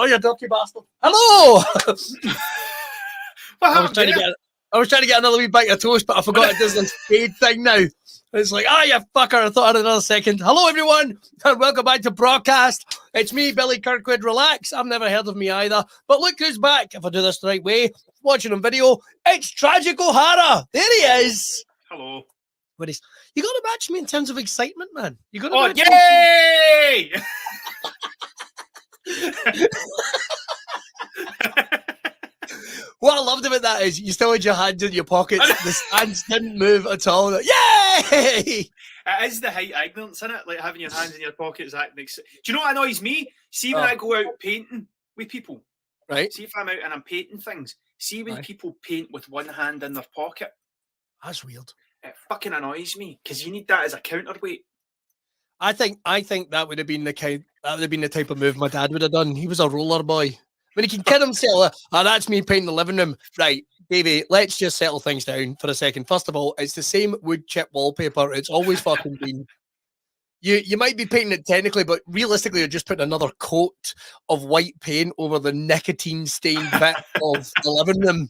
you dirty bastard. Hello! What I was trying to get another wee bite of toast, but I forgot it does this fade thing now. It's like, you fucker, I thought I had another second. Hello, everyone, and welcome back to BRAWCAST. It's me, Billy Kirkwood. Relax, I've never heard of me either. But look who's back, if I do this the right way. Watching on video, it's Tragic O'Hara. There he is. Hello. But you got to match me in terms of excitement, man. You got to Oh, match yay! What I loved about that is you still had your hands in your pockets. The stands didn't move at all. Like, yay! It is the height of ignorance, isn't it? Like having your hands in your pockets. Do you know what annoys me? See when I go out painting with people, right? See if I'm out and I'm painting things. See when people paint with one hand in their pocket. That's weird. It fucking annoys me because you need that as a counterweight. I think that would have been the type of move my dad would have done. He was a roller boy. When he can kid himself, that's me painting the living room. Right, Davey, let's just settle things down for a second. First of all, it's the same wood chip wallpaper. It's always fucking been. You might be painting it technically, but realistically, you're just putting another coat of white paint over the nicotine-stained bit of the living room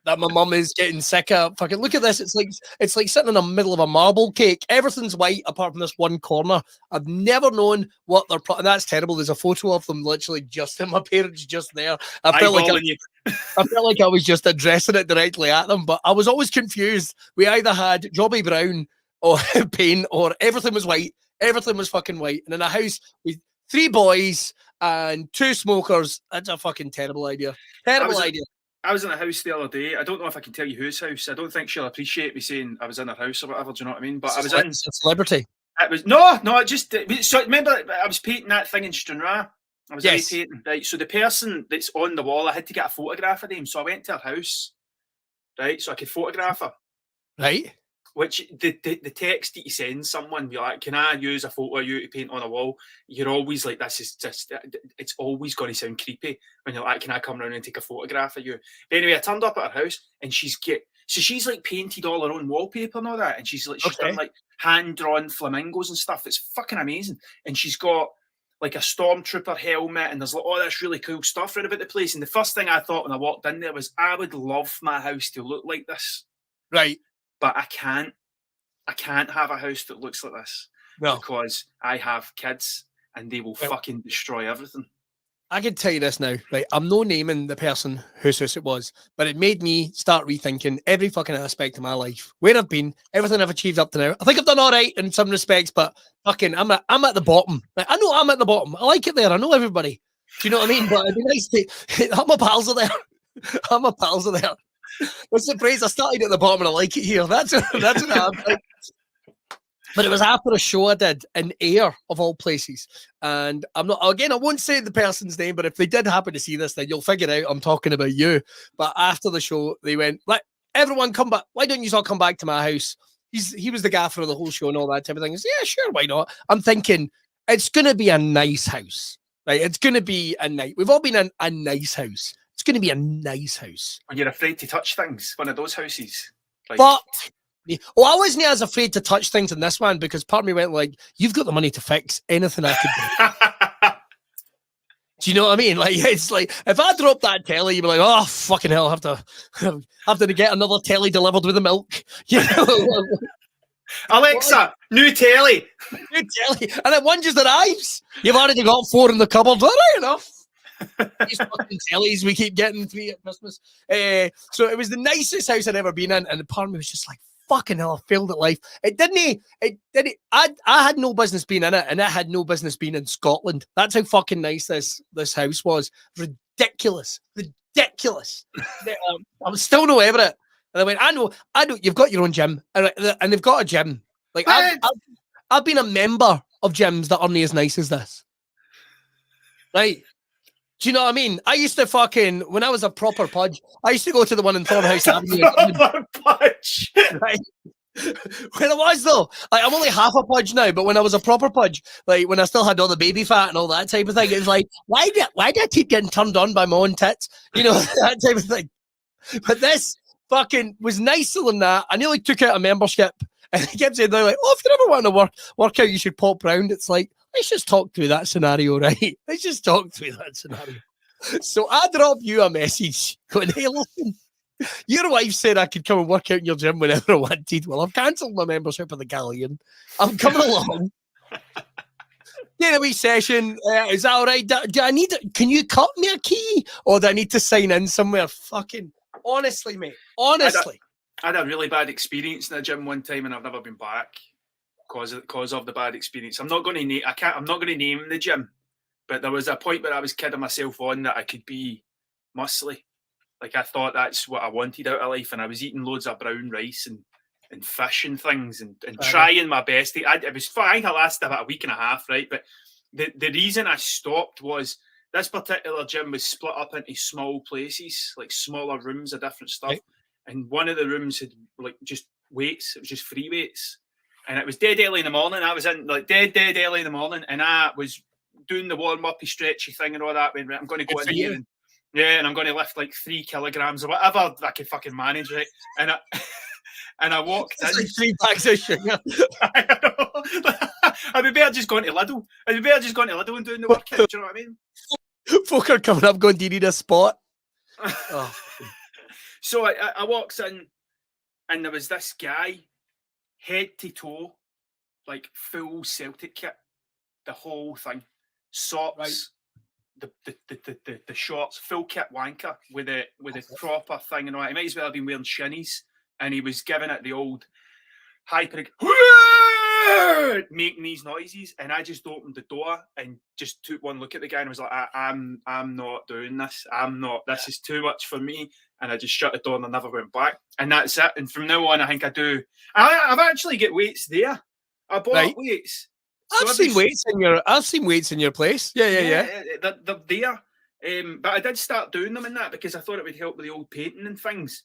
that my mum is getting sick of. Fucking look at this. It's like sitting in the middle of a marble cake. Everything's white apart from this one corner. I've never known what they're and that's terrible. There's a photo of them literally just in my parents just there. I felt like I was just addressing it directly at them, but I was always confused. We either had Jobby Brown or paint or everything was white. Everything was fucking white. And in a house with 3 boys and 2 smokers, that's a fucking terrible idea. Terrible idea. I was in a house the other day. I don't know if I can tell you whose house. I don't think she'll appreciate me saying I was in her house or whatever. Do you know what I mean? But I was in. It's Liberty. It was no. Just so remember, I was painting that thing in Stranraer. I was painting. Right. So the person that's on the wall, I had to get a photograph of them. So I went to her house. Right. So I could photograph her. Right. Which the text that you send someone, you're like, can I use a photo of you to paint on a wall? You're always like, this is just, it's always going to sound creepy when you're like, can I come around and take a photograph of you? But anyway, I turned up at her house and she's like painted all her own wallpaper and all that. And she's done like hand-drawn flamingos and stuff. It's fucking amazing. And she's got like a stormtrooper helmet and there's like all this really cool stuff right about the place. And the first thing I thought when I walked in there was, I would love my house to look like this. Right. But I can't have a house that looks like this because I have kids and they will fucking destroy everything. I can tell you this now, right? I'm no naming the person whose house it was, but it made me start rethinking every fucking aspect of my life, where I've been, everything I've achieved up to now. I think I've done all right in some respects, but fucking, I'm at the bottom. Like, I know I'm at the bottom. I like it there. I know everybody. Do you know what I mean? But it'd be nice to. All my pals are there. All my pals are there. What's the phrase? I started at the bottom and I like it here. That's what I'm like. But it was after a show I did in Ayr, of all places. And I won't say the person's name, but if they did happen to see this, then you'll figure out I'm talking about you. But after the show, they went, like, everyone come back. Why don't you all come back to my house? He was the gaffer of the whole show and all that type of thing. I said, yeah, sure, why not? I'm thinking, it's going to be a nice house. Right? It's going to be a nice. We've all been in a nice house. It's going to be a nice house. When you're afraid to touch things, one of those houses. Like... But, I wasn't as afraid to touch things in this one because part of me went like, you've got the money to fix anything I could do. Do you know what I mean? Like, it's like, if I drop that telly, you'd be like, oh, fucking hell, I have to get another telly delivered with the milk. You know? Alexa, new telly. New telly. And then one just arrives. You've already got 4 in the cupboard. All right, enough. These fucking tellies we keep getting 3 at Christmas. So it was the nicest house I'd ever been in, and the part of me was just like, fucking hell, I failed at life. It didn't. I had no business being in it, and it had no business being in Scotland. That's how fucking nice this house was. Ridiculous. I was still no ever it. And I went, I know, you've got your own gym, and they've got a gym. Like I've been a member of gyms that aren't as nice as this. Right? Do you know what I mean? I used to when I was a proper pudge, I used to go to the one in Thornhouse Avenue. Proper pudge. Right? When I was though, like, I'm only half a pudge now, but when I was a proper pudge, like when I still had all the baby fat and all that type of thing, it was like, why do I keep getting turned on by my own tits? You know, that type of thing. But this fucking was nicer than that. I nearly took out a membership, and he kept saying, they're like, oh, if you ever want to work out, you should pop round. It's like, let's just talk through that scenario, right? Let's just talk through that scenario. So I dropped you a message going, hey, listen, your wife said I could come and work out in your gym whenever I wanted. Well, I've cancelled my membership of the Galleon. I'm coming along. Get a wee session. Is that all right? Do I need it? Can you cut me a key? Or do I need to sign in somewhere? Fucking honestly, mate. Honestly. I had a really bad experience in a gym one time and I've never been back because of the bad experience. I'm not going to name the gym, but there was a point where I was kidding myself on that I could be muscly. Like I thought that's what I wanted out of life, and I was eating loads of brown rice and fish and things and trying my best. It was fine. I lasted about a week and a half, right? But the reason I stopped was this particular gym was split up into small places, like smaller rooms of different stuff. Right. And one of the rooms had like just weights. It was just free weights. And it was dead early in the morning. I was in like dead early in the morning, and I was doing the warm-up-y, stretchy thing and all that. I'm going to go in here and I'm going to lift like 3 kilograms or whatever I could fucking manage, right? And I walked in. Like 3 bags of sugar. I'd be better just going to Lidl. and doing the workout. Do you know what I mean? Folk are coming up going, do you need a spot? Oh. So I walked in, and there was this guy, head to toe, like full Celtic kit, the whole thing, socks, right. the shorts, full kit wanker with a proper thing and all that. He might as well have been wearing shinnies, and he was giving it the old hyper, making these noises, and I just opened the door and just took one look at the guy and was like, I'm not doing this. This is too much for me. And I just shut the door and I never went back. And that's it. And from now on, I think I do. I've actually got weights there. I bought weights. So I've seen weights in your place. Yeah. They're there. But I did start doing them in that because I thought it would help with the old painting and things.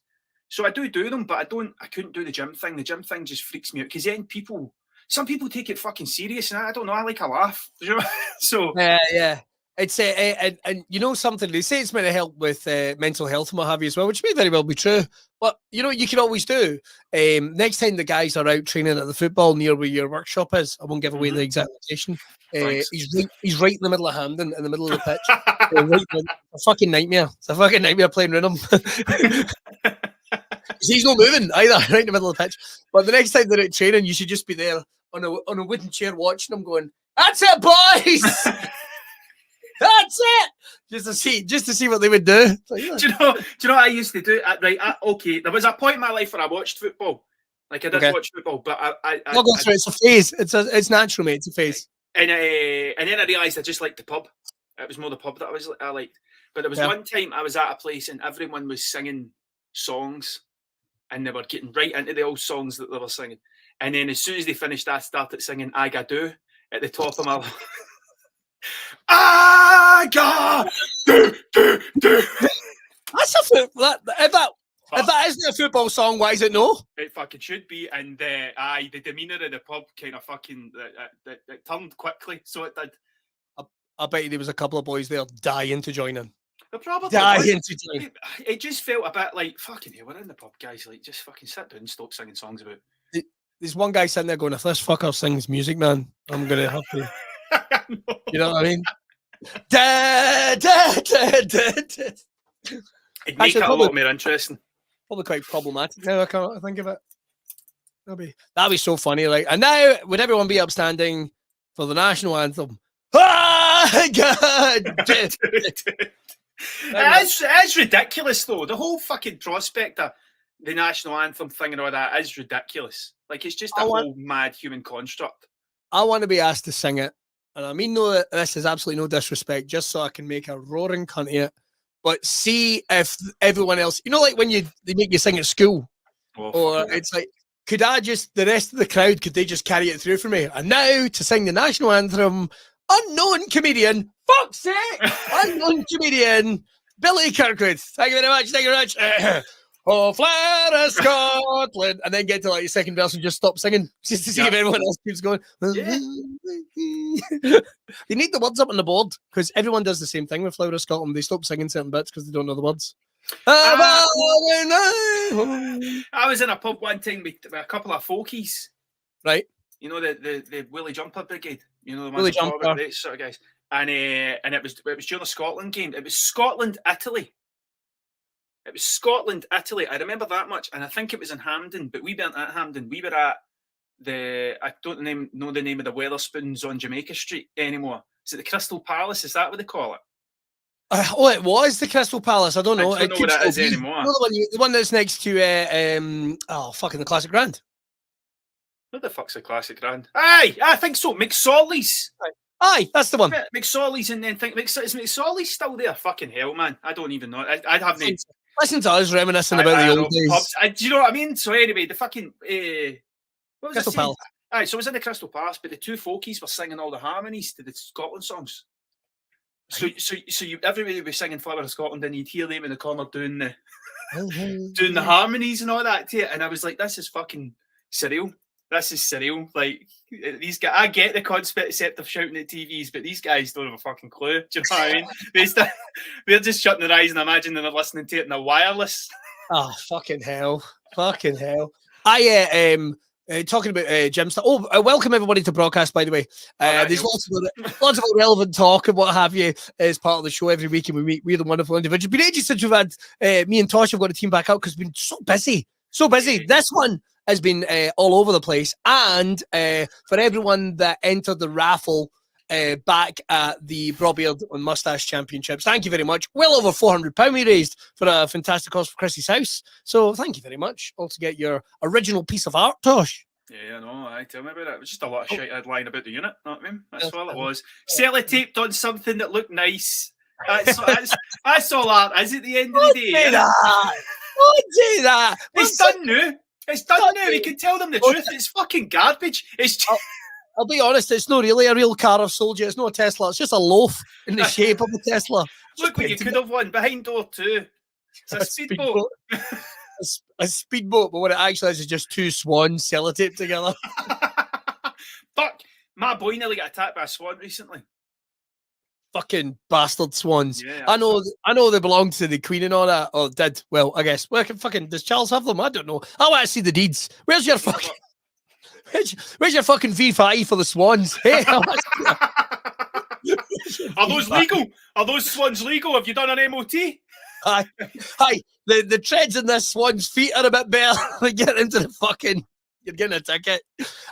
So I do them, but I couldn't do the gym thing. The gym thing just freaks me out because then some people take it fucking serious, and I don't know. I like a laugh. So yeah. It's and you know something, they say it's meant to help with mental health and what have you as well, which may very well be true. But you know, you can always do. Next time the guys are out training at the football near where your workshop is, I won't give away the exact location. He's right in the middle of Hampden, in the middle of the pitch. A fucking nightmare. It's a fucking nightmare playing with him. He's not moving either, right in the middle of the pitch. But the next time they're out training, you should just be there on a wooden chair watching them going, "That's it, boys." That's it. Just to see what they would do. Do you know what I used to do? Okay, there was a point in my life where I watched football. Like I did watch football, but it's a phase. It's natural, mate. It's a phase. And then I realised I just liked the pub. It was more the pub that I liked. But there was one time I was at a place and everyone was singing songs, and they were getting right into the old songs that they were singing. And then as soon as they finished, I started singing "I Ga Do" at the top of my. I got do. That's a football. If that isn't a football song, why is it no? It fucking should be. And the demeanour of the pub kind of fucking it turned quickly, so it did. I bet you there was a couple of boys there dying to join in. It just felt a bit like fucking hell. We're in the pub, guys. Like, just fucking sit down and stop singing songs about. There's one guy sitting there going, "If this fucker sings music, man, I'm gonna have to." You know what I mean? It'd make it a lot more interesting. Probably quite problematic now. I can't think of it. That'd be so funny. Like, and now would everyone be upstanding for the national anthem? Ah, God! It's ridiculous, though. The whole fucking prospect of the national anthem thing and all that is ridiculous. Like, it's just a whole mad human construct. I want to be asked to sing it. And I mean, no, this is absolutely no disrespect, just so I can make a roaring cunt of it. But see if everyone else, you know, like when they make you sing at school, it's like, could I just, the rest of the crowd, could they just carry it through for me? And now to sing the national anthem, unknown comedian, fuck's sake, unknown comedian, Billy Kirkwood. Thank you very much. Thank you very much. Oh, flat of Scotland, and then get to like your second verse and just stop singing, just to see if everyone else keeps going. Yeah. They need the words up on the board because everyone does the same thing with Flower of Scotland. They stop singing certain bits because they don't know the words. I was in a pub one time with a couple of folkies, right? You know the Willie Jumper Brigade. You know the Willie Jumper, sort of guys. and it was during the Scotland game. It was Scotland Italy. It was Scotland Italy. I remember that much, and I think it was in Hampden, but we weren't at Hampden. We were at I don't know the name of the Weatherspoons on Jamaica Street anymore. Is it the Crystal Palace? Is that what they call it? It was the Crystal Palace. I don't know. I don't know what that is anymore. The one that's next to the Classic Grand. What the fuck's the Classic Grand? Aye, I think so. McSorley's. Aye, that's the one. McSorley's, and then is McSorley's still there? Fucking hell, man. I don't even know. I'd have no. Listen to us reminiscing about the old days. Do you know what I mean? So anyway, the fucking what was Crystal Palace. Aye, so it was in the Crystal Palace, but the two folkies were singing all the harmonies to the Scotland songs. So everybody was singing Flower of Scotland, and you'd hear them in the corner doing the harmonies and all that to it. And I was like, this is fucking surreal. This is surreal. Like, these guys, I get the concept of shouting at TVs, but these guys don't have a fucking clue. Do you know what I mean? They're just shutting their eyes and imagining they're listening to it in a wireless. Oh, fucking hell. Fucking hell. Talking about gym stuff. Welcome everybody to BRAWCAST, by the way. There's lots of relevant talk and what have you as part of the show every week, and we meet weird and wonderful individuals. It's been ages since we've had me and Tosh have got a team back out because we've been so busy. So busy. This one has been all over the place. And for everyone that entered the raffle back at the Broadbeard and Mustache Championships, thank you very much. Well over £400 we raised for a fantastic cause for Chrissy's house. So thank you very much. Also get your original piece of art, Tosh. Yeah, no, tell me about it. It was just a lot of shit I'd lying about the unit, know what I mean? That's all it was. Sellotaped on something that looked nice. That's all art is at the end of the day. Don't do that. It's done now. It's done now. We can tell them the truth. It's fucking garbage. It's just... I'll be honest, it's not really a real car I've sold you. It's not a Tesla. It's just a loaf in the shape of a Tesla. Look what you could have won. Behind door 2. It's a speedboat. A speedboat, but what it actually is just two swans sellotaped together. Fuck. My boy nearly got attacked by a swan recently. Fucking bastard swans. Yeah, I know they belong to the Queen and all that. Or did. Well, I guess. Well, fucking, does Charles have them? I don't know. I want to see the deeds. Where's your fucking... Where's your fucking V5 for the swans? Hey, are those legal? Are those swans legal? Have you done an MOT? Hi. The treads in this swan's feet are a bit better. They get into the fucking... You're getting a ticket.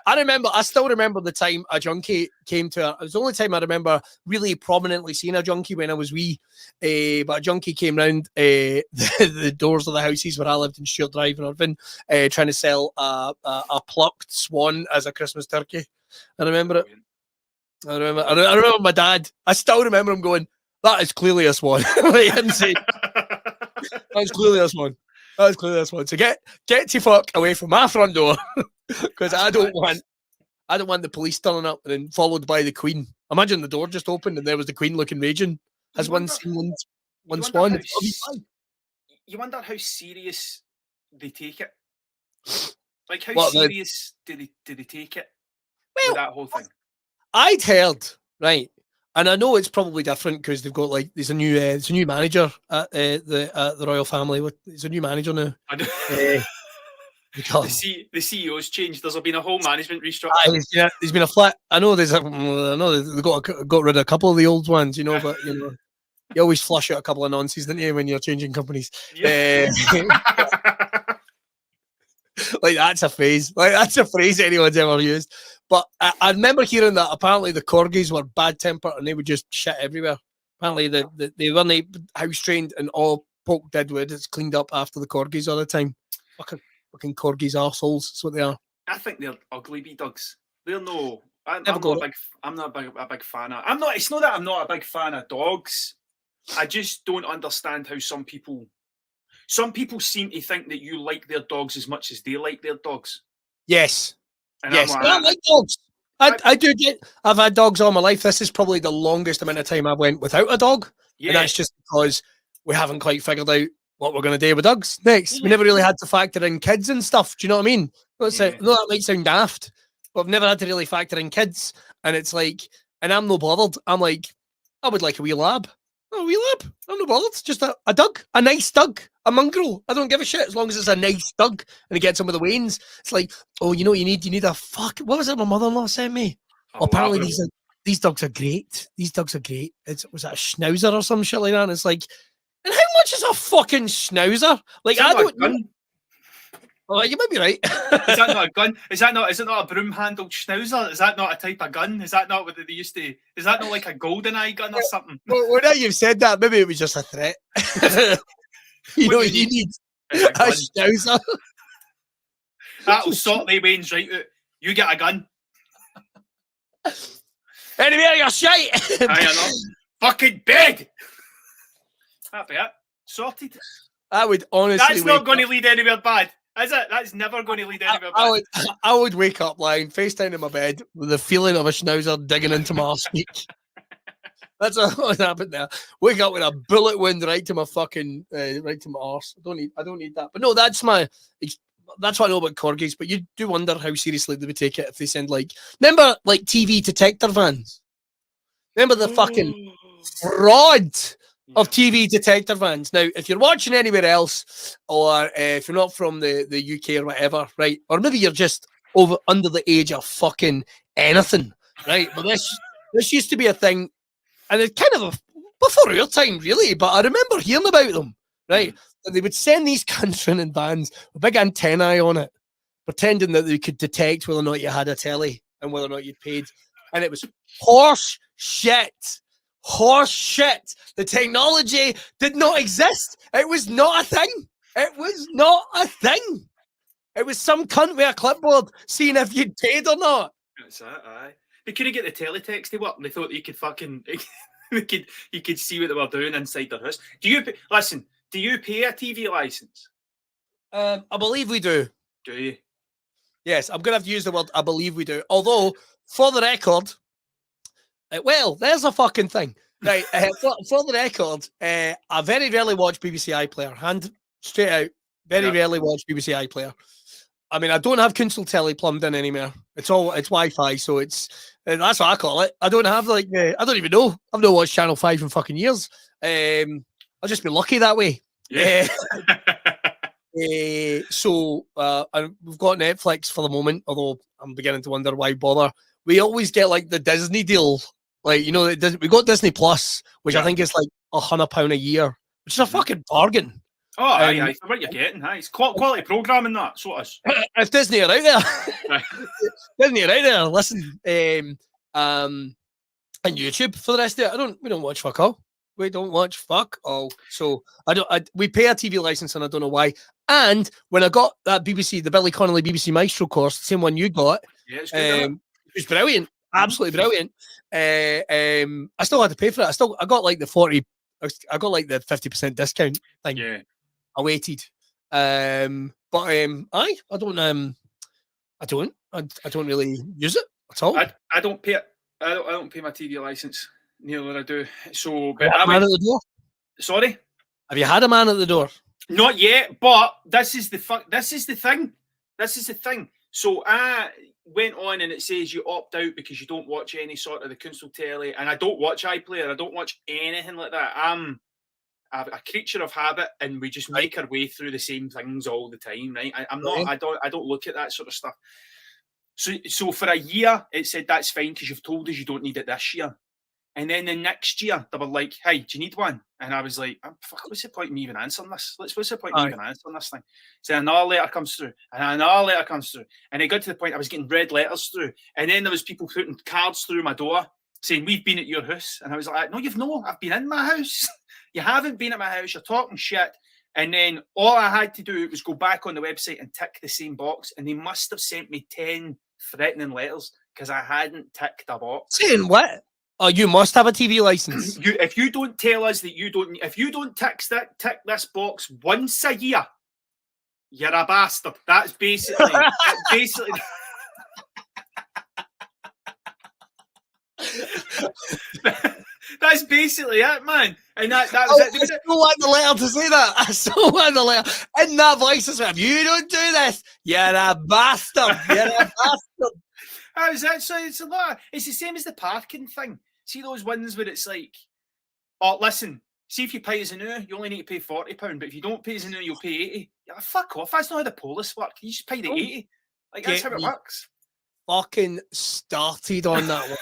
I still remember the time a junkie came to it was the only time I remember really prominently seeing a junkie when I was wee. But a junkie came round the doors of the houses where I lived in Stuart Drive in Irvine, trying to sell a plucked swan as a Christmas turkey. I remember it. I remember my dad. I still remember him going, "That is clearly a swan." Like, he didn't say, "That's clearly a swan." That's clearly this one. So get your fuck away from my front door, because I don't want the police turning up and then followed by the Queen. Imagine the door just opened and there was the Queen looking raging. Has one swan. You wonder how serious they take it. Like how serious do they take it? Well, that whole thing. I'd heard, right. And I know it's probably different because they've got there's a new manager at the royal family. There's a new manager now. The CEO's changed. There's been a whole management restructure. There's been a flat. I know they've got rid of a couple of the old ones, but you always flush out a couple of nonsense, don't you, when you're changing companies? Yeah. That's a phrase. That's a phrase anyone's ever used. But I remember hearing that apparently the corgis were bad tempered and they would just shit everywhere. Apparently they weren't house trained, and all Poke did with it's cleaned up after the corgis all the time. Fucking corgis arseholes. That's what they are. I think they're ugly wee dogs. They're no. I'm not a big fan of. It's not that I'm not a big fan of dogs. I just don't understand how some people seem to think that you like their dogs as much as they like their dogs. Yes. And yes, I like dogs. I do get. I've had dogs all my life. This is probably the longest amount of time I went without a dog, and that's just because we haven't quite figured out what we're going to do with dogs next. We never really had to factor in kids and stuff. Do you know what I mean? No, that might sound daft, but I've never had to really factor in kids. And it's like, and I'm no bothered. I'm like, I would like a wee lab. Oh, wee lab. I'm no bothered. Just a dog, a nice dog, a mongrel. I don't give a shit as long as it's a nice dog and it gets some of the wains. It's like, oh, you need a fuck. What was it my mother-in-law sent me? Apparently these dogs are great. These dogs are great. Was that a schnauzer or some shit like that? And it's like, and how much is a fucking schnauzer? Like, I don't know. Oh, you might be right. Is that not a gun? Is it not a broom-handled schnauzer? Is that not a type of gun? Is that not what they used to? Is that not like a golden eye gun or something? Well, now you've said that, maybe it was just a threat. you know, you need a schnauzer. That'll sort the Wayne's right out. You get a gun. Anyway, you're shite. I know. Fucking bed. That'd be it. Sorted. I would honestly. That's not going to lead anywhere bad, is it? That's never going to lead anywhere bad. I would wake up lying face down in my bed with the feeling of a schnauzer digging into my arse cheek. That's what would happen there. Wake up with a bullet wound right to my fucking right to my arse. I don't need that. But no, that's what I know about corgis. But you do wonder how seriously they would take it if they send remember TV detector vans. Remember the fucking fraud of TV detector vans. Now, if you're watching anywhere else, or if you're not from the UK or whatever, right, or maybe you're just under the age of fucking anything, right? But this used to be a thing, and it's kind of before your time, really. But I remember hearing about them, right? And they would send these cunts in vans with big antennae on it, pretending that they could detect whether or not you had a telly and whether or not you'd paid, and it was horse shit. Horse shit. The technology did not exist. It was not a thing. It was not a thing. It was some cunt with a clipboard seeing if you'd paid or not. That's that, aye. They couldn't get the teletext to work. They thought you could fucking you could see what they were doing inside their house. Do you pay a TV license? I believe we do. Do you? Yes, I'm gonna have to use the word I believe we do. Although, for the record, well, there's a fucking thing. Right, for the record, I very rarely watch BBC iPlayer. Hand straight out, very rarely watch BBC iPlayer. I mean, I don't have console telly plumbed in anymore. It's Wi-Fi, so that's what I call it. I don't have I don't even know. I've not watched Channel 5 in fucking years. I'll just be lucky that way. Yeah. So we've got Netflix for the moment, although I'm beginning to wonder why bother. We always get the Disney deal. We got Disney Plus, which I think is £100 a year, which is a fucking bargain. Oh, aye, for what you're getting. Aye. It's quality programming, that. So it is. If Disney are out there, Disney are out there, listen, and YouTube for the rest of it. We don't watch fuck all. We don't watch fuck all. So we pay a TV license, and I don't know why. And when I got that the Billy Connolly BBC Maestro course, the same one you got, it's good, it was brilliant. Absolutely brilliant. I still had to pay for it. I got the 40. I got the 50% discount thing. Yeah, I waited. I don't really use it at all. I don't pay it. I don't pay my TV license. Neither I do. So, but a man at the door. Sorry, have you had a man at the door? Not yet, but this is the thing. So I went on, and it says you opt out because you don't watch any sort of the console telly, and I don't watch iPlayer. I don't watch anything like that. I'm a creature of habit, and we just make our way through the same things all the time, right? I don't look at that sort of stuff. So for a year, it said that's fine because you've told us you don't need it this year. And then the next year, they were like, hey, do you need one? And I was like, fuck, what's the point of me even answering this? What's the point of me even answering this thing? So another letter comes through, and another letter comes through. And it got to the point I was getting red letters through. And then there was people putting cards through my door saying, we've been at your house. And I was like, no, you've not. I've been in my house. You haven't been at my house. You're talking shit. And then all I had to do was go back on the website and tick the same box. And they must have sent me 10 threatening letters because I hadn't ticked a box. Saying what? Oh, you must have a TV license. If you don't tell us that if you don't tick this box once a year, you're a bastard. That's basically. That's basically it, man. And that was it. I still want the letter to say that. I still want the letter in that voice as well. If you don't do this, you're a bastard. You're a bastard. How is that? So it's a lot. It's the same as the parking thing. See those ones where it's like, oh, listen, see if you pay as a new, you only need to pay £40, but if you don't pay as a new, you'll pay 80. Yeah, fuck off. That's not how the police work. You just pay the 80. That's how it works. Fucking started on that one.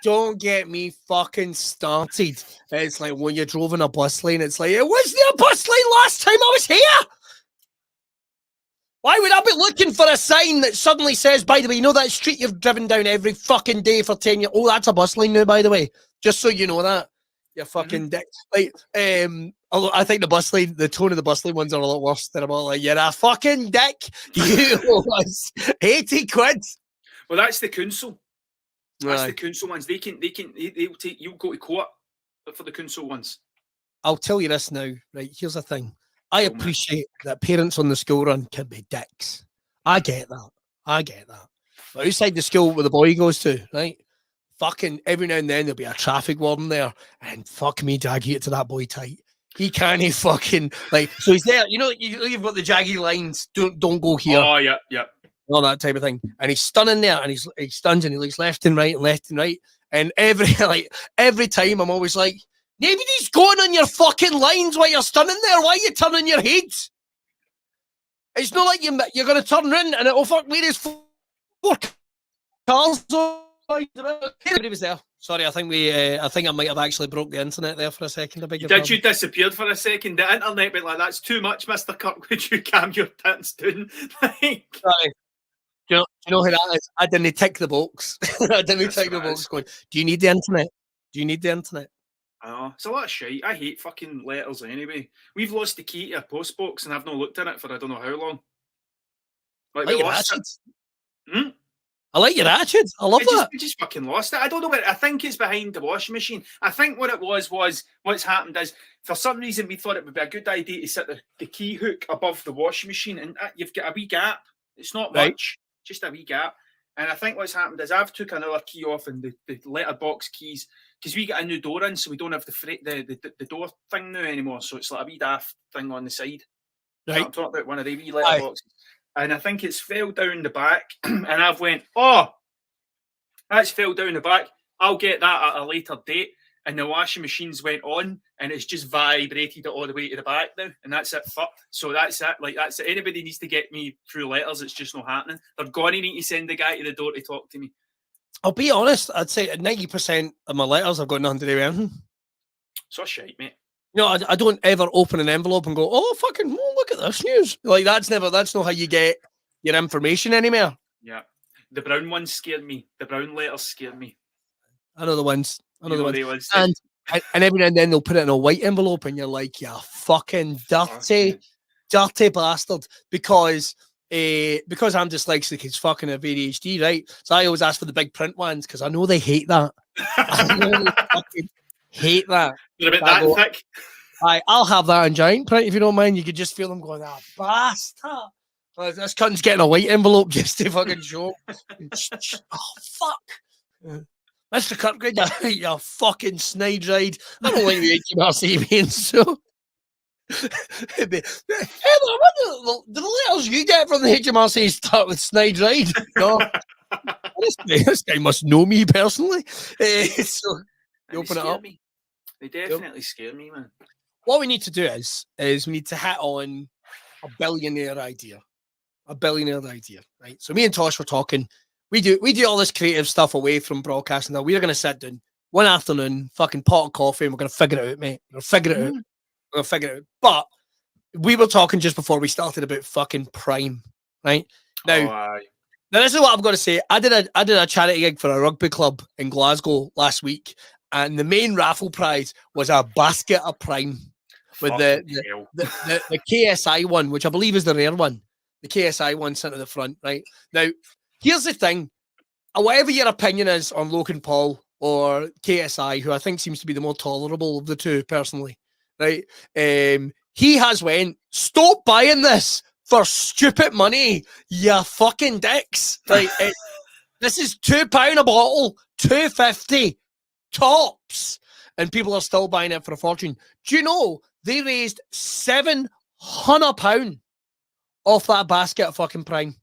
Don't get me fucking started. It's like when you drove in a bus lane, it's like, it wasn't a bus lane last time I was here. Why would I be looking for a sign that suddenly says, by the way, you know that street you've driven down every fucking day for 10 years? Oh, that's a bus lane now, by the way. Just so you know that. You fucking dick. Like, I think the tone of the bus lane ones are a lot worse. They're about like, you're a fucking dick. You owe us 80 quid. Well, that's the council. That's Right. the council ones. They'll take, you'll go to court for the council ones. I'll tell you this now, right? Here's the thing. I appreciate that parents on the school run can be dicks. I get that. But outside the school where the boy goes to, right? Fucking every now and then there'll be a traffic warden there, and fuck me, Dag, you get to that boy tight. He can't fucking like. So he's there. You know, you've got the jaggy lines. Don't go here. Oh yeah. All that type of thing. And he's stunning there, and he stuns, and he looks left and right. And every time I'm always like, nobody's going on your fucking lines while you're stunning there. Why are you turning your head? It's not like you're going to turn around and it'll fuck me. There's 4 cars. Everybody was there. Sorry, I think I might have actually broke the internet there for a second. You disappeared for a second? The internet went like, that's too much, Mr. Kirk. Would you calm your tits down? Sorry. Do you know who that is? I didn't tick the box. I didn't tick the box going, do you need the internet? It's a lot of shit. I hate fucking letters anyway. We've lost the key to a post box and I've not looked in it for I don't know how long. Like we lost it. I like your attitude. I love that. We just fucking lost it. I don't know where. I think it's behind the washing machine. I think what it was what's happened is for some reason we thought it would be a good idea to set the key hook above the washing machine, and you've got a wee gap. It's not much, just a wee gap. And I think what's happened is I've took another key off and the letterbox keys, because we got a new door in, so we don't have the door thing now anymore. So it's like a wee daft thing on the side. Right. I'm talking about one of the wee letterboxes. And I think it's fell down the back. And I've went, oh, that's fell down the back. I'll get that at a later date. And the washing machines went on and it's just vibrated it all the way to the back now. And that's it, fucked. So that's it. Like, that's it. Anybody needs to get me through letters. It's just not happening. They're going to need to send the guy to the door to talk to me. I'll be honest. I'd say 90% of my letters have got nothing to do with anything. So shite, mate. No, I don't ever open an envelope and go, oh, fucking, look at this news. Like, that's not how you get your information anymore. Yeah. The brown ones scared me. The brown letters scared me. I know the ones. And every now and then they'll put it in a white envelope and you're like, you fucking dirty bastard. Because I'm dyslexic, it's fucking a ADHD, right? So I always ask for the big print ones because I know they hate that. I know they fucking hate that. They're a bit that thick. I'll have that in giant print if you don't mind. You could just feel them going, bastard. This cunt's getting a white envelope just to fucking show. Oh, fuck. Mr. Kirkgate, you fucking snide ride. I don't like the HMRC being so. The letters you get from the HMRC start with snide ride. No. This guy must know me personally. So you open it up. They definitely scare me, man. What we need to do is we need to hit on a billionaire idea. Right? So me and Tosh were talking. We do all this creative stuff away from broadcasting. Now we're going to sit down one afternoon, fucking pot of coffee, and we're going to figure it out, mate. We're going to figure it out. But we were talking just before we started about fucking Prime, right? Now this is what I've got to say. I did a charity gig for a rugby club in Glasgow last week, and the main raffle prize was a basket of Prime with the KSI one, which I believe is the rare one. The KSI one sent to the front, right? Now, here's the thing. Whatever your opinion is on Logan Paul or KSI, who I think seems to be the more tolerable of the two, personally, right? He has went, stop buying this for stupid money, you fucking dicks. Right? This is £2 a bottle, $2.50 tops, and people are still buying it for a fortune. Do you know they raised £700 off that basket of fucking Prime?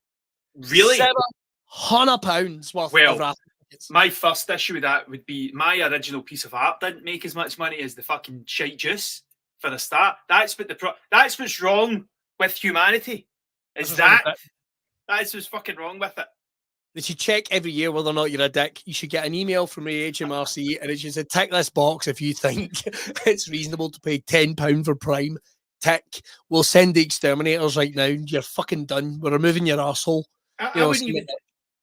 Really? £700 worth of raffle tickets. My first issue with that would be my original piece of art didn't make as much money as the fucking shite juice for the start. That's what's wrong with humanity. That's what's fucking wrong with it. They should check every year whether or not you're a dick. You should get an email from the HMRC and it should say, tick this box if you think it's reasonable to pay £10 for Prime. Tick. We'll send the exterminators right now. You're fucking done. We're removing your asshole. I wouldn't even.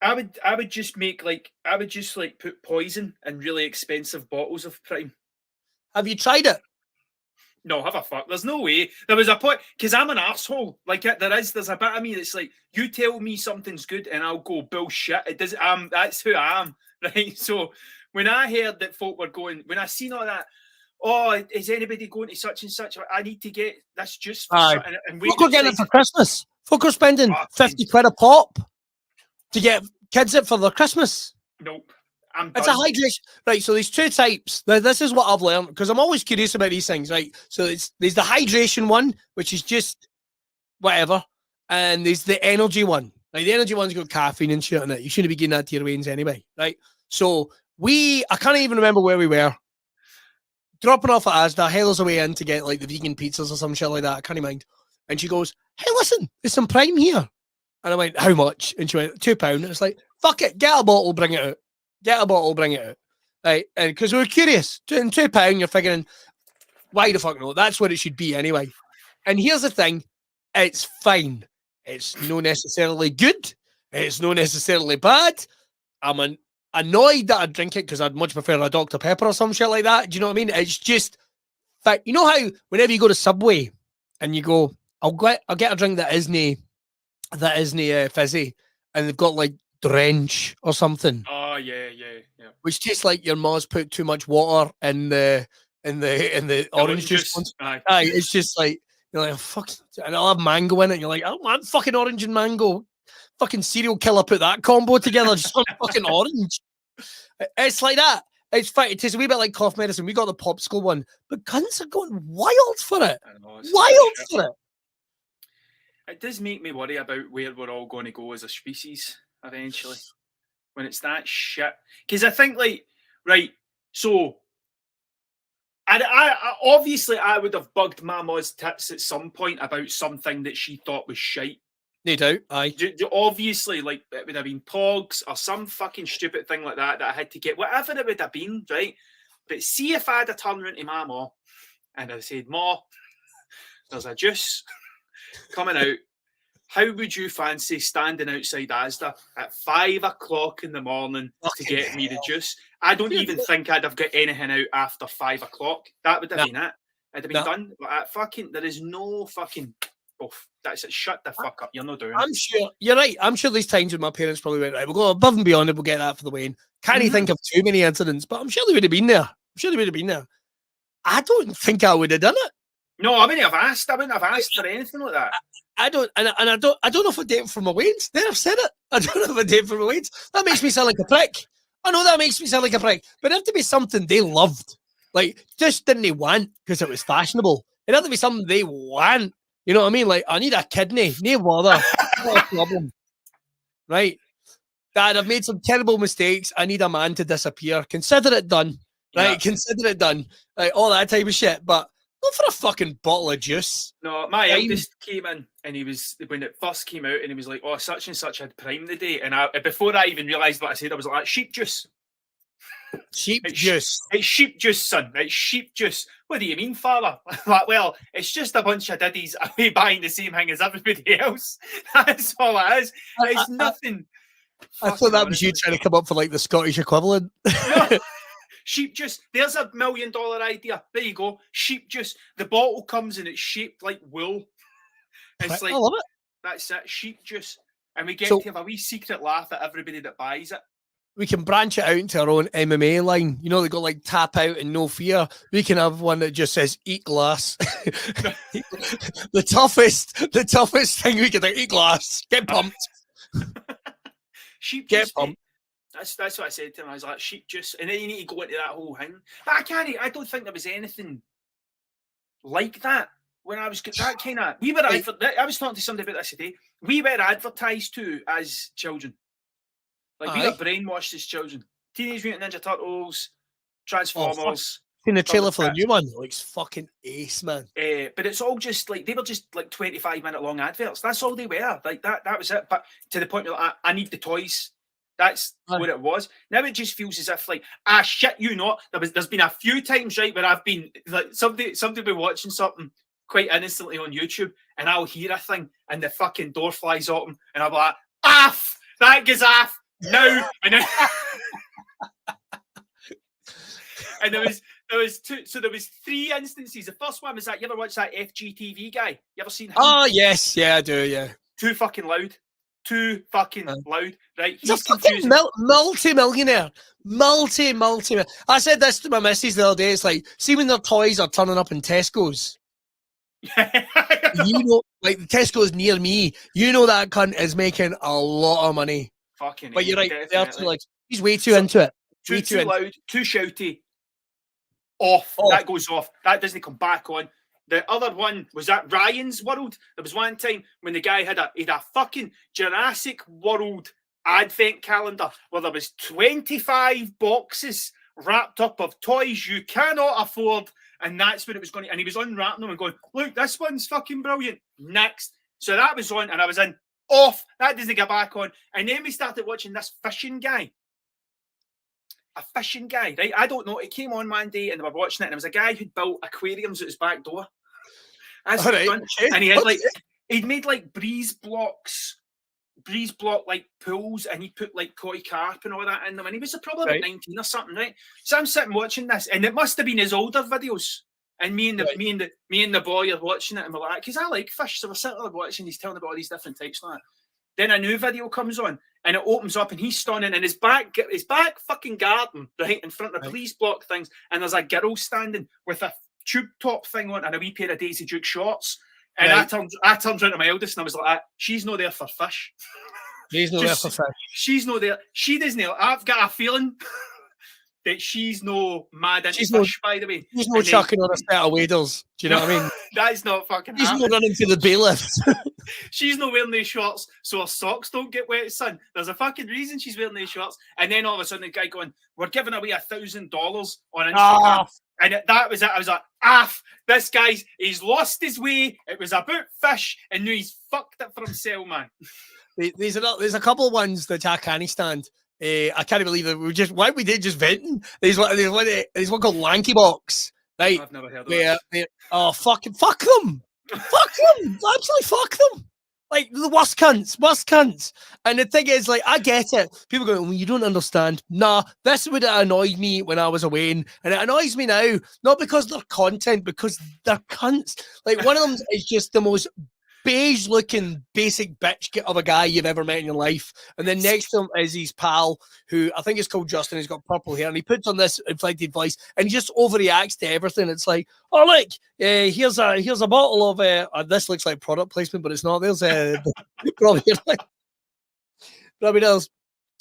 I would just make I would just put poison in really expensive bottles of Prime. Have you tried it? No, have a fuck. There's no way. There was a point because I'm an arsehole. There's a bit of me that's like, you tell me something's good and I'll go bullshit. It does. That's who I am, right? So when I heard that folk were going, when I seen all that, oh, is anybody going to such and such? I need to get this juice. And folk are getting it for Christmas. Folk are spending 50 quid a pop to get kids it for their Christmas. Nope. It's a hydration. Right, so there's two types. Now, this is what I've learned, because I'm always curious about these things, right? So there's the hydration one, which is just whatever, and there's the energy one. Like, the energy one's got caffeine and shit in it. You shouldn't be getting that to your veins anyway, right? So I can't even remember where we were. Dropping off at Asda, Heather's away in to get, like, the vegan pizzas or some shit like that. I can't mind. And she goes, hey, listen, there's some Prime here. And I went, how much? And she went, £2. And it's like, fuck it, get a bottle, bring it out. Get a bottle, bring it out. Right? And because we were curious. And £2, you're figuring, why the fuck no? That's what it should be anyway. And here's the thing. It's fine. It's not necessarily good. It's not necessarily bad. I'm annoyed that I drink it because I'd much prefer a Dr. Pepper or some shit like that. Do you know what I mean? It's just, you know how whenever you go to Subway and you go, I'll get a drink that isn't fizzy, and they've got like Drench or something. Oh yeah. Which tastes like your ma's put too much water in the orange juice. Aye, it's just like, you're like, fuck, and I'll have mango in it. And you're like, I don't want fucking orange and mango. Fucking serial killer put that combo together. Just on fucking orange. It's like that. It's fine. It tastes a wee bit like cough medicine. We got the popsicle one, but cunts are going wild for it. Wild for it. It does make me worry about where we're all going to go as a species eventually when it's that shit. Because I think, like, right, so I obviously I would have bugged my ma's tits at some point about something that she thought was shite. No doubt, aye. Obviously, like, it would have been pogs or some fucking stupid thing like that I had to get, whatever it would have been, right? But see if I'd have turned around to my ma and I said, Ma, there's a juice coming out. How would you fancy standing outside Asda at 5 o'clock in the morning to get me the juice? I don't even think I'd have got anything out after 5 o'clock. That would have been it. It'd have been done. But there is no fucking... That's it. Shut the fuck up. You're not doing it. I'm sure you're right. I'm sure these times when my parents probably went, right, we'll go above and beyond it, we'll get that for the Wayne. Can't think of too many incidents, but I'm sure they would have been there. I don't think I would have done it. No, I wouldn't have asked. I wouldn't have asked for anything like that. I don't know if I date from my Waynes. There, I've said it. I don't know if I date from my Waynes. That makes me sound like a prick. I know that makes me sound like a prick, but it had to be something they loved. Like, just didn't want because it was fashionable. It had to be something they want. You know what I mean? Like, I need a kidney. No bother. Not a problem. Right? Dad, I've made some terrible mistakes. I need a man to disappear. Consider it done. Right? Yeah. Consider it done. Like, all that type of shit. But not for a fucking bottle of juice. No, my eldest came in and he was, when it first came out, and he was like, oh, such and such had Prime today. And before I even realised what I said, I was like, sheep juice. Sheep juice. It's sheep juice, son. It's sheep juice. What do you mean, father? Like, well, it's just a bunch of diddies away buying the same thing as everybody else. That's all it is. It's nothing. I thought that was you trying to come up for like the Scottish equivalent. No. Sheep juice. There's $1 million idea. There you go. Sheep juice. The bottle comes and it's shaped like wool. It's like, I love it. That's it. Sheep juice. And we get to have a wee secret laugh at everybody that buys it. We can branch it out into our own MMA line. You know, they got like tap out and no fear. We can have one that just says eat glass. the toughest thing we can do, eat glass. Get pumped. Sheep juice. Get pumped. That's what I said to him. I was like, sheep juice. And then you need to go into that whole thing. But I don't think there was anything like that when I was that kind of. I was talking to somebody about this today. We were advertised to as children. Like, we got brainwashed as children. Teenage Mutant Ninja Turtles, Transformers. In the trailer for the new one, it looks fucking ace, man. But it's all just like, they were just like 25-minute long adverts. That's all they were. Like, that was it. But to the point where, like, I need the toys. That's what it was. Now it just feels as if like, shit you not. There's been a few times, right, where I've been like somebody be watching something quite innocently on YouTube, and I'll hear a thing, and the fucking door flies open, and I'm like, off, that goes off now, and then and there was two. So there was 3 instances. The first one was that, you ever watch that FGTV guy? You ever seen him? Oh yes, yeah, I do. Yeah, too fucking loud. Too fucking loud, right? He's a fucking multi-millionaire. Multi. I said this to my missus the other day. It's like, see when their toys are turning up in Tesco's. You know, like the Tesco's near me. You know that cunt is making a lot of money. Fucking. But you're right. They're too, like, he's way too into it. Too loud. Too shouty. Off. That goes off. That doesn't come back on. The other one was at Ryan's World. There was one time when the guy had a fucking Jurassic World advent calendar where there was 25 boxes wrapped up of toys you cannot afford, and that's what it was going to. And he was unwrapping them and going, "Look, this one's fucking brilliant." Next, so that was on, and I was in. Off. That doesn't get back on. And then we started watching this fishing guy. A fishing guy, right? I don't know. It came on one day and they were watching it, and it was a guy who'd built aquariums at his back door. Right. And he had he'd made like breeze block like pools, and he put like koi carp and all that in them. And he was probably about 19 or something, right? So I'm sitting watching this, and it must have been his older videos. And me and the boy are watching it, and we're like, because I like fish, so we're sitting there watching. He's telling about all these different types like that. Then a new video comes on, and it opens up, and he's standing in his back fucking garden, right, in front of police block things, and there's a girl standing with a tube top thing on and a wee pair of Daisy Duke shorts. And I turned around to my eldest, and I was like, she's not there for fish. She's not there for fish. She's not there. She doesn't. I've got a feeling that she's no mad into fish, by the way. She's no chucking on a set of waders. Do you know what I mean? That's not fucking She's not running to the bailiff. She's not wearing these shorts so her socks don't get wet, son. There's a fucking reason she's wearing these shorts. And then all of a sudden the guy going, "We're giving away $1,000 on Instagram." And that was it. I was like, this guy's, he's lost his way. It was about fish, and now he's fucked it for himself, man. There's a couple of ones that I can't stand. I can't believe that why we did just venting. There's one called Lanky Box, right? I've never heard of it. Fuck them. Fuck them. Absolutely fuck them. Like, the worst cunts. And the thing is, like, I get it. People go, well, you don't understand. Nah, this would have annoyed me when I was away, and it annoys me now, not because they're content, because they're cunts. Like, one of them is just the most beige-looking, basic bitch of a guy you've ever met in your life. And then next to him is his pal, who I think is called Justin. He's got purple hair, and he puts on this inflected voice, and he just overreacts to everything. It's like, oh, look, here's a bottle of this looks like product placement, but it's not. There's probably does.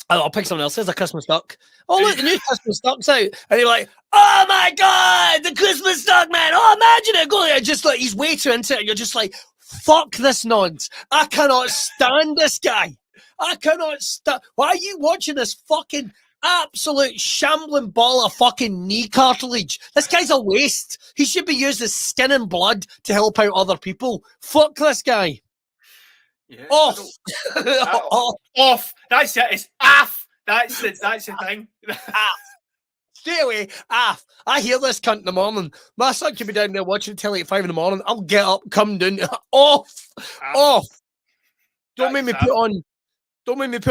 I'll pick someone else. There's a Christmas stock. Oh, look, the new Christmas stock's out. And you're like, oh my God, the Christmas stock, man. Oh, imagine it going. Just like, he's way too into it. And you're just like, fuck this nonsense. I cannot stand this guy. I cannot stand. Why are you watching this fucking absolute shambling ball of fucking knee cartilage? This guy's a waste. He should be used as skin and blood to help out other people. Fuck this guy. Yeah, off. Off. That's it. It's off. That's the thing. Stay away. I hear this cunt in the morning. My son can be down there watching telly at 5 in the morning. I'll get up, come down. Off. Don't make me put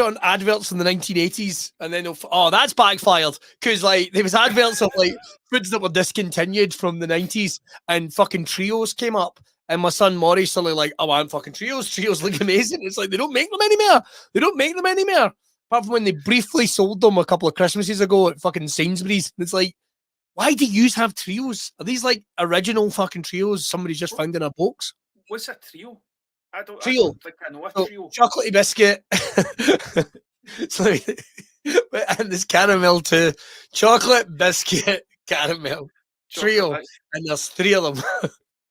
on adverts from the 1980s, and then that's backfired, because like there was adverts of like foods that were discontinued from the 90s, and fucking Trios came up, and my son Maurice suddenly like, I want fucking Trios. Trios look amazing. It's like they don't make them anymore. Apart from when they briefly sold them a couple of Christmases ago at fucking Sainsbury's. It's like, why do you have Trios? Are these like original fucking Trios somebody's just found in a box? What's a trio? I don't think I know a trio. Chocolatey biscuit. And there's caramel too. Chocolate, biscuit, caramel. Trio. And there's 3 of them.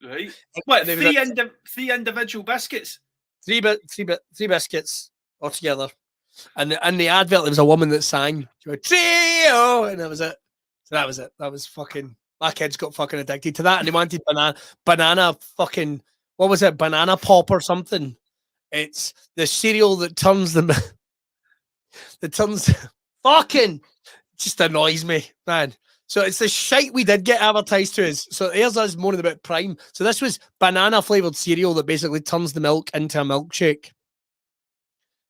Right. What, three individual biscuits? Three biscuits altogether. And in the advert, there was a woman that sang, she went, Trio! And that was it. So that was it. That was fucking, my kids got fucking addicted to that, and they wanted banana fucking, what was it? Banana pop or something. It's the cereal that turns them. that turns fucking just annoys me, man. So it's the shite we did get advertised to us. So here's us moaning about Prime. So this was banana flavored cereal that basically turns the milk into a milkshake.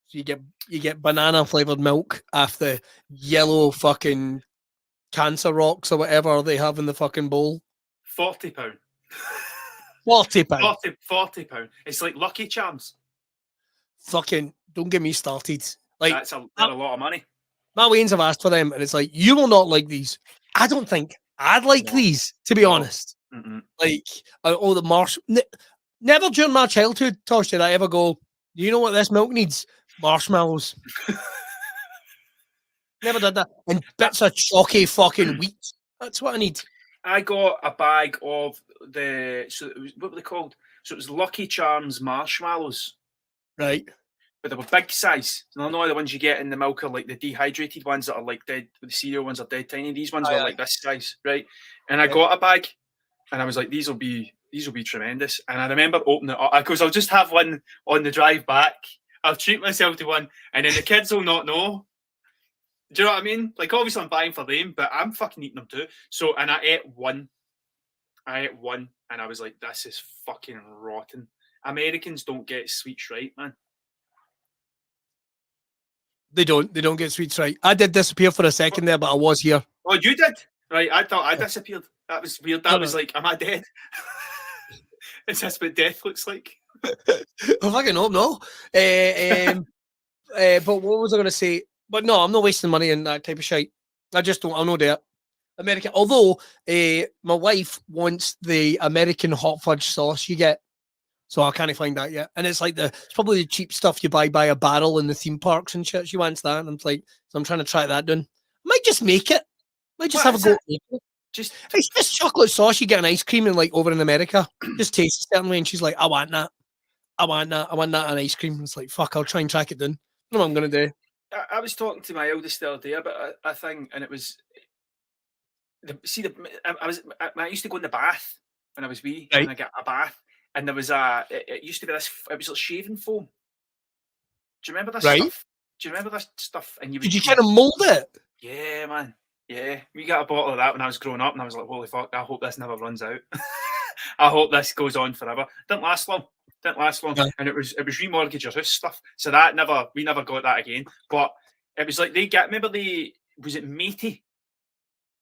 So you get banana flavored milk off the yellow fucking cancer rocks or whatever they have in the fucking bowl. £40. £40. £40. It's like Lucky Charms. Fucking don't get me started. Like That's a lot of money. My Waynes have asked for them, and it's like, you will not like these. I don't think I'd like these, to be honest. Like, oh, the never during my childhood, Tosh, did I ever go, do you know what this milk needs? Marshmallows. Never did that. And bits of chalky fucking wheat. That's what I need. I got a bag of what were they called? So it was Lucky Charms marshmallows. Right. But they were big size. No, the ones you get in the milk are like the dehydrated ones that are like dead. The cereal ones are dead tiny. These ones were like this size, right? And I got a bag, and I was like, these will be tremendous. And I remember opening it up because I'll just have one on the drive back. I'll treat myself to one, and then the kids will not know. Do you know what I mean? Like, obviously I'm buying for them, but I'm fucking eating them too. So, and I ate one, and I was like, this is fucking rotten. Americans don't get sweets right, man. They don't get sweets right. I did disappear for a second there, but I was here. Oh, you did? Right, I thought I disappeared. That was weird. That was like, am I dead? Is this what death looks like? I fucking hope no. But what was I going to say? But no, I'm not wasting money in that type of shit. I just don't. I know that. American. Although my wife wants the American hot fudge sauce you get. So I can't find that yet. And it's like it's probably the cheap stuff you buy by a barrel in the theme parks and shit. She wants that. And I'm like, so I'm trying to try that down. I might just make it. Might just have a go. It's just chocolate sauce you get an ice cream and like over in America. Just tastes a certain way. And she's like, I want that. I want that on ice cream. It's like, fuck, I'll try and track it down. I don't know what I'm going to do. I was talking to my eldest the other day about a thing, and it was, I used to go in the bath when I was wee, and I got a bath. And there was it used to be this, it was like shaving foam. Do you remember this stuff? Do you remember this stuff? And did you kind of mold it? Yeah, man. Yeah. We got a bottle of that when I was growing up, and I was like, holy fuck, I hope this never runs out. I hope this goes on forever. Didn't last long. Yeah. And it was remortgage your house stuff. So we never got that again. But it was like was it Matey?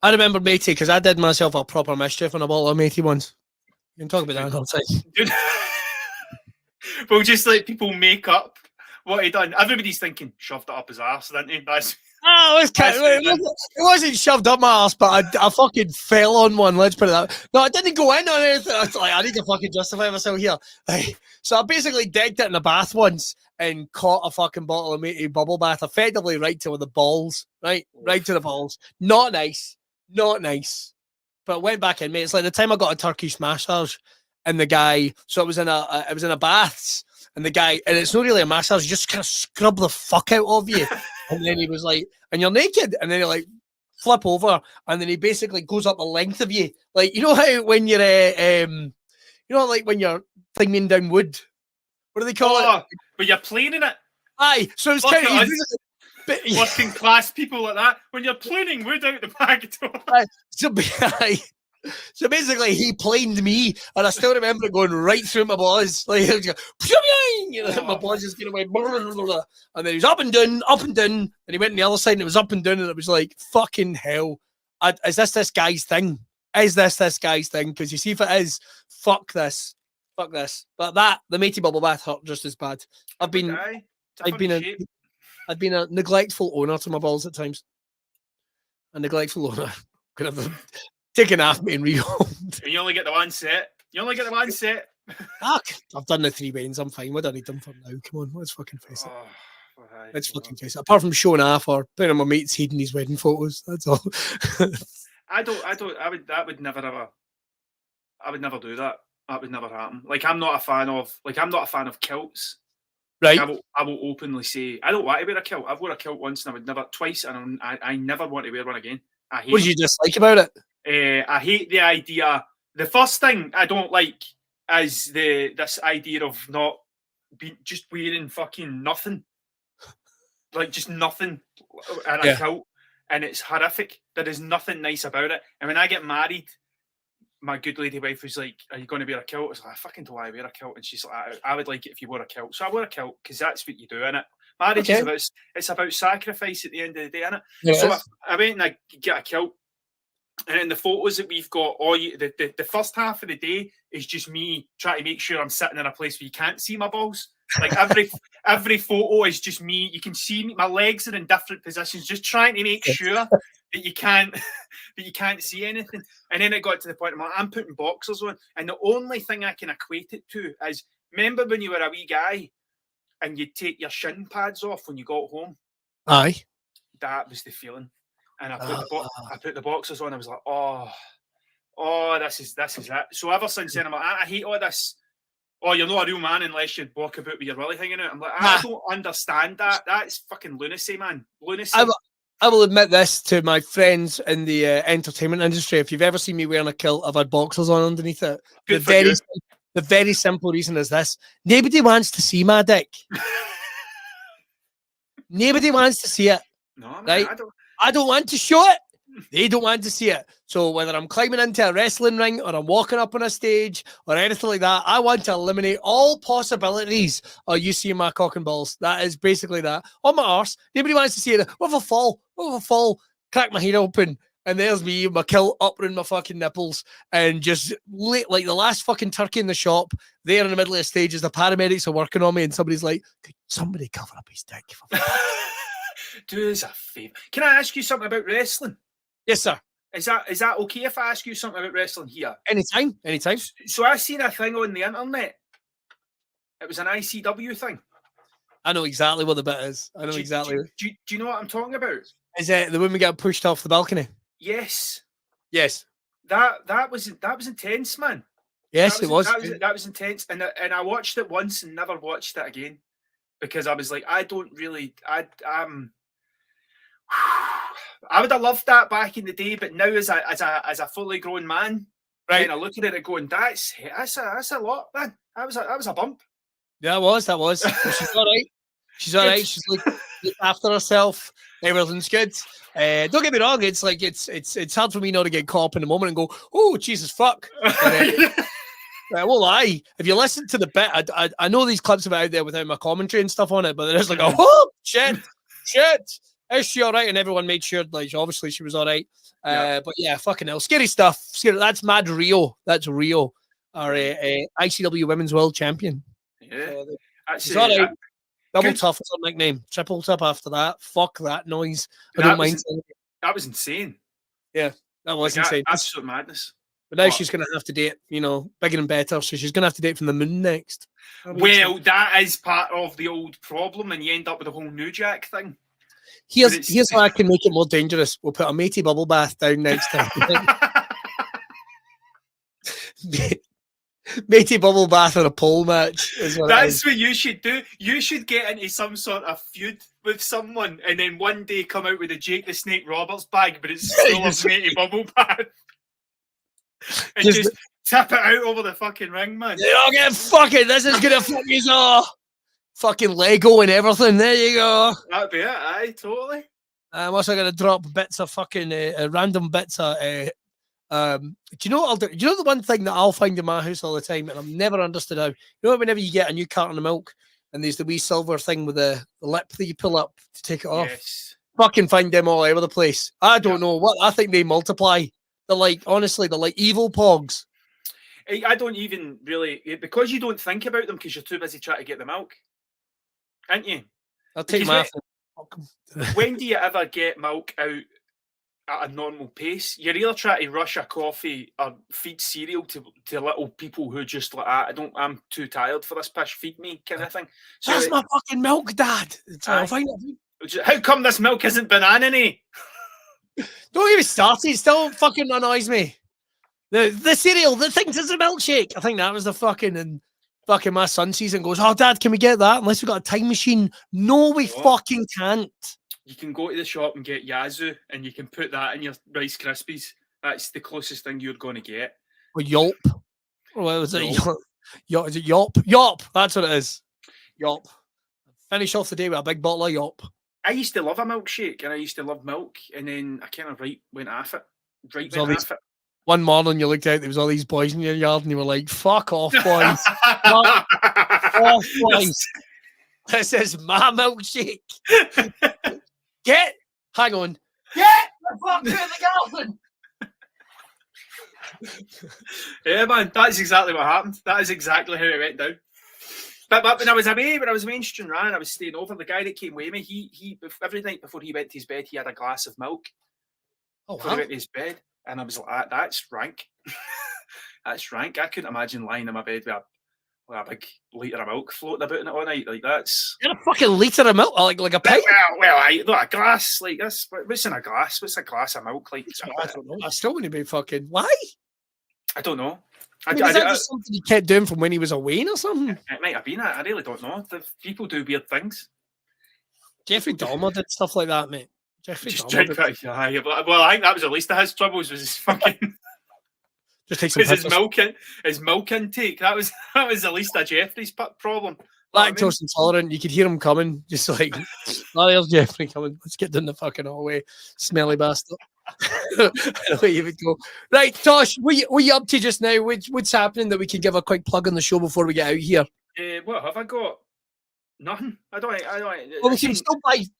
I remember Matey because I did myself a proper mischief on a bottle of Matey once. You can talk about that another time. Well, just like people make up what he done. Everybody's thinking, shoved it up his arse, didn't he? It wasn't shoved up my arse, but I fucking fell on one. Let's put it that. No, I didn't go in on anything. I was like, I need to fucking justify myself here. So I basically decked it in the bath once and caught a fucking bottle of Matey bubble bath, effectively right to the balls, right to the balls. Not nice. But went back in, mate. It's like the time I got a Turkish massage, and the guy. So it was in a baths, and the guy, and it's not really a massage. You just kind of scrub the fuck out of you, and then he was like, "And you're naked," and then he like flip over, and then he basically goes up the length of you, like you know how when you're like when you're thinging down wood. What do they call it? But you're planing it. Aye, so it's kind of. Working class people like that when you're planing wood out the back door. So basically, he planed me, and I still remember it going right through my balls. Like it was just, my balls just getting away, and then he's up and down, and he went on the other side, and it was up and down, and it was like fucking hell. Is this guy's thing? Is this guy's thing? Because you see, if it is, fuck this. But the Matey bubble bath hurt just as bad. I've been a neglectful owner to my balls at times. A neglectful owner. Could have taken off me and rehomed. And you only get the one set. I've done the 3 wains. I'm fine. What do I need them for now? Come on, let's fucking face it. Let's fucking face it. Apart from showing off or putting on my mate's head in his wedding photos. That's all. I would never do that. That would never happen. Like I'm not a fan of kilts. Right. I will openly say I don't want to wear a kilt. I've worn a kilt once and I would never twice, and I never want to wear one again. What do you dislike about it? I hate the idea. The first thing I don't like is this idea of not just wearing fucking nothing. like just nothing in a Yeah. kilt, and it's horrific. There is nothing nice about it. And when I get married, my good lady wife was like, "Are you going to wear a kilt?" I was like, "I fucking do I wear a kilt?" And she's like, "I would like it if you wore a kilt." So I wore a kilt because that's what you do in it. Marriage is Okay. it's about sacrifice at the end of the day, isn't it? Yeah, So it is. I went and I get a kilt. And in the photos that we've got, the first half of the day is just me trying to make sure I'm sitting in a place where you can't see my balls. Like every photo is just me. You can see me, my legs are in different positions, just trying to make sure that you can't that you can't see anything. And then it got to the point where I'm putting boxers on, and the only thing I can equate it to is, remember when you were a wee guy and you'd take your shin pads off when you got home? Aye. That was the feeling. And I put the boxers on. I was like, oh, this is it. So ever since then, I'm like, I hate all this. Oh, you're not a real man unless you walk about with your willy hanging out. I'm like, I don't understand that. That's fucking lunacy, man. Lunacy. I will admit this to my friends in the entertainment industry. If you've ever seen me wearing a kilt, I've had boxers on underneath it. Good for you. The very simple reason is this: nobody wants to see my dick. Nobody wants to see it. No, man, right? I don't want to show it. They don't want to see it. So whether I'm climbing into a wrestling ring or I'm walking up on a stage or anything like that, I want to eliminate all possibilities of you seeing my cock and balls. That is basically that. On my arse. Nobody wants to see it. What if I fall? Crack my head open. And there's me, my kilt up around my fucking nipples, and just like the last fucking turkey in the shop, there in the middle of the stage as the paramedics are working on me, and somebody's like, could somebody cover up his dick? Do us a favour. Can I ask you something about wrestling? Yes, sir. Is that okay if I ask you something about wrestling here? Anytime. So I seen a thing on the internet. It was an ICW thing. I know exactly what the bit is. I know exactly. Do you know what I'm talking about? Is it the woman got pushed off the balcony? Yes. That was intense, man. Yes, it was. That was intense, and I watched it once and never watched it again because I was like, I would have loved that back in the day, but now as a fully grown man, right, and I look at it going, that's a lot, man. That was a bump. Yeah, that was. Well, she's all right. She's all right. She's like after herself. Everything's good. Don't get me wrong. It's like it's hard for me not to get caught up in the moment and go, oh Jesus fuck. I won't lie. If you listen to the bit, I know these clips are out there without my commentary and stuff on it, but there's like, oh shit. Is she all right? And everyone made sure, like, obviously she was all right. But yeah, fucking hell, scary stuff. Scary. That's Mad Rio. That's Rio, our ICW Women's World Champion. Yeah, she's all right. Double tough is her nickname. Triple tough after that. Fuck that noise. I don't mind. That was insane. Yeah, that was insane. Absolute madness. But now she's going to have to date, bigger and better. So she's going to have to date from the moon next. Well, that is part of the old problem, and you end up with the whole New Jack thing. Here's how I can make it more dangerous. We'll put a matey bubble bath down next time. Matey bubble bath or a pole match. That's what you should do. You should get into some sort of feud with someone and then one day come out with a Jake the Snake Roberts bag, but it's still a matey bubble bath. And just tip it out over the fucking ring, man. You're all getting fucking. This is going to fuck you all. Fucking Lego and everything. There you go. That'd be it, aye, totally. I'm also going to drop bits of fucking random bits of. Do you know what I'll do? Do you know the one thing that I'll find in my house all the time, and I've never understood how? You know, whenever you get a new carton of milk, and there's the wee silver thing with the lip that you pull up to take it off. Yes. Fucking find them all over the place. I don't know what. I think they multiply. They're like, honestly, they're like evil pogs. I don't even really, because you don't think about them because you're too busy trying to get the milk. Aren't you? I'll take my. When do you ever get milk out at a normal pace? You're either trying to rush a coffee or feed cereal to little people who just like, I'm too tired for this pish, feed me kind of thing. So that's my fucking milk, Dad. How come this milk isn't banana-y? Don't get me started. It still fucking annoys me. The cereal, the thing is a milkshake. I think that was the fucking my son sees it and goes, oh, Dad, can we get that? Unless we've got a time machine. No, we fucking can't. You can go to the shop and get Yazoo and you can put that in your Rice Krispies. That's the closest thing you're going to get. Or Yelp. What was it? Is it Yelp? Yelp. That's what it is. Yelp. Finish off the day with a big bottle of Yelp. I used to love a milkshake, and I used to love milk, and then I kind of went off it. Right, So went off it. One morning you looked out, there was all these boys in your yard, and you were like, "Fuck off, boys! Fuck off, boys! This is my milkshake. Hang on, get the fuck out of the garden." Yeah, man, that's exactly what happened. That is exactly how it went down. But when I was away in Stranraer, I was staying over. The guy that came with me, he every night before he went to his bed, he had a glass of milk. Oh, before he went to his bed, and I was like, "That's rank. That's rank." I couldn't imagine lying in my bed with a big litre of milk floating about in it all night. Like that's a fucking litre of milk, like a pint. Well, a glass like this. What's in a glass? What's a glass of milk like? I don't know. I still wouldn't be fucking. Why? I don't know. Is that just something he kept doing from when he was away or something? It might have been. I really don't know. People do weird things. Jeffrey Dahmer did stuff like that, mate. Jeffrey Dahmer. Well, I think that was the least of his troubles. Was his fucking just take some his milk intake. That was the least of Jeffrey's problem. Lactose intolerant. You could hear him coming, just like, "Oh, there's Jeffrey coming. Let's get down the fucking hallway, smelly bastard." Away you would go. Right, Tosh, what you up to just now? What's happening that we can give a quick plug on the show before we get out here? What have I got? Nothing. I don't. Well, we can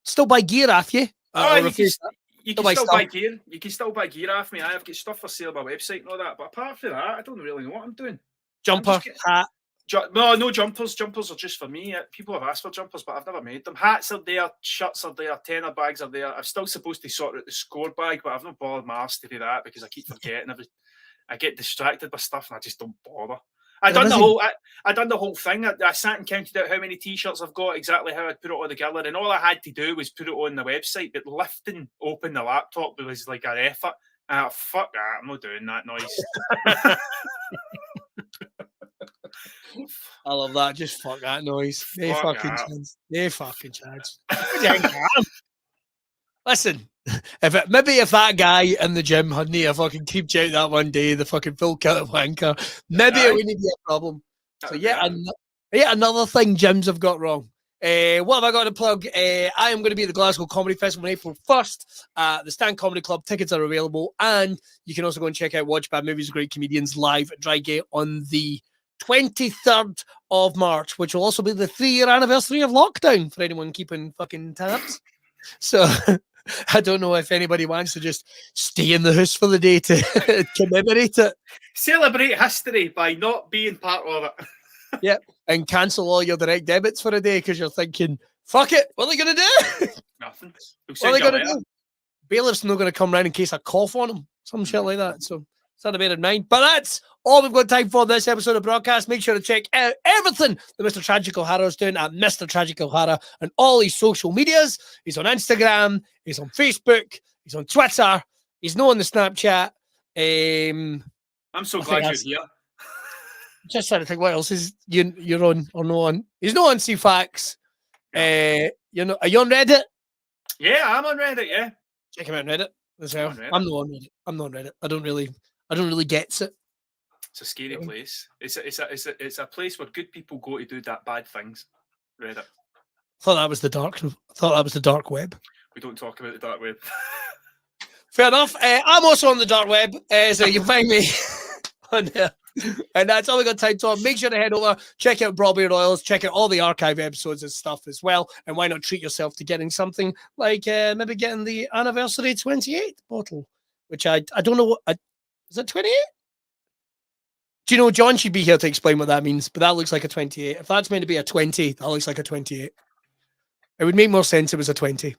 still buy gear off you. You can still buy gear. You can still buy gear off me. I've got stuff for sale on my website and all that. But apart from that, I don't really know what I'm doing. Jumper, hat. No jumpers. Jumpers are just for me. People have asked for jumpers, but I've never made them. Hats are there, shirts are there, tenner bags are there. I'm still supposed to sort out the score bag, but I've not bothered my arse to do that because I keep forgetting I get distracted by stuff and I just don't bother. I done the whole thing. I sat and counted out how many t-shirts I've got, exactly how I'd put it all together, and all I had to do was put it on the website. But lifting open the laptop was like an effort. Fuck that! I'm not doing that noise. I love that. Just fuck that noise. No fucking chance. No fucking chance. Listen, if that guy in the gym hadn't a fucking creeped out that one day, the fucking full cut of wanker, maybe it wouldn't be a problem. So another thing gyms have got wrong. What have I got to plug? I am going to be at the Glasgow Comedy Festival on April 1st. The Stand Comedy Club tickets are available, and you can also go and check out Watch Bad Movies, Great Comedians live at Drygate on the 23rd of March, which will also be the 3-year anniversary of lockdown for anyone keeping fucking tabs. So I don't know if anybody wants to just stay in the house for the day to commemorate it. Celebrate history by not being part of it. Yep, and cancel all your direct debits for a day because you're thinking, fuck it, what are they going to do? Nothing. What are they going to do? Bailiff's not going to come round in case I cough on him. Some shit like that. So it's bear in mind. But that's all we've got time for this episode of Broadcast. Make sure to check out everything that Mr. Tragic O'Hara is doing at Mr. Tragic O'Hara and all his social medias. He's on Instagram. He's on Facebook. He's on Twitter. He's not on the Snapchat. I'm so glad you're here. Just trying to think what else is you're on or no on. He's not on CFAX. Are you on Reddit? Yeah, I'm on Reddit. Yeah, check him out on Reddit as well. I'm not on Reddit. I don't really get it. It's a scary place. It's a place where good people go to do that bad things. Reddit. I thought that was the dark web. We don't talk about the dark web. Fair enough. I'm also on the dark web, so you can find me on there. And that's all we got time to. Make sure to head over, check out Broadway Royals, check out all the archive episodes and stuff as well. And why not treat yourself to getting something like maybe getting the anniversary 28 bottle, which I don't know what is it 28? Do you know John should be here to explain what that means? But that looks like a 28. If that's meant to be a 20, that looks like a 28. It would make more sense if it was a 20.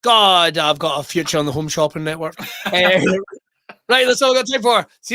God, I've got a future on the Home Shopping Network. Right, that's all we got time for. See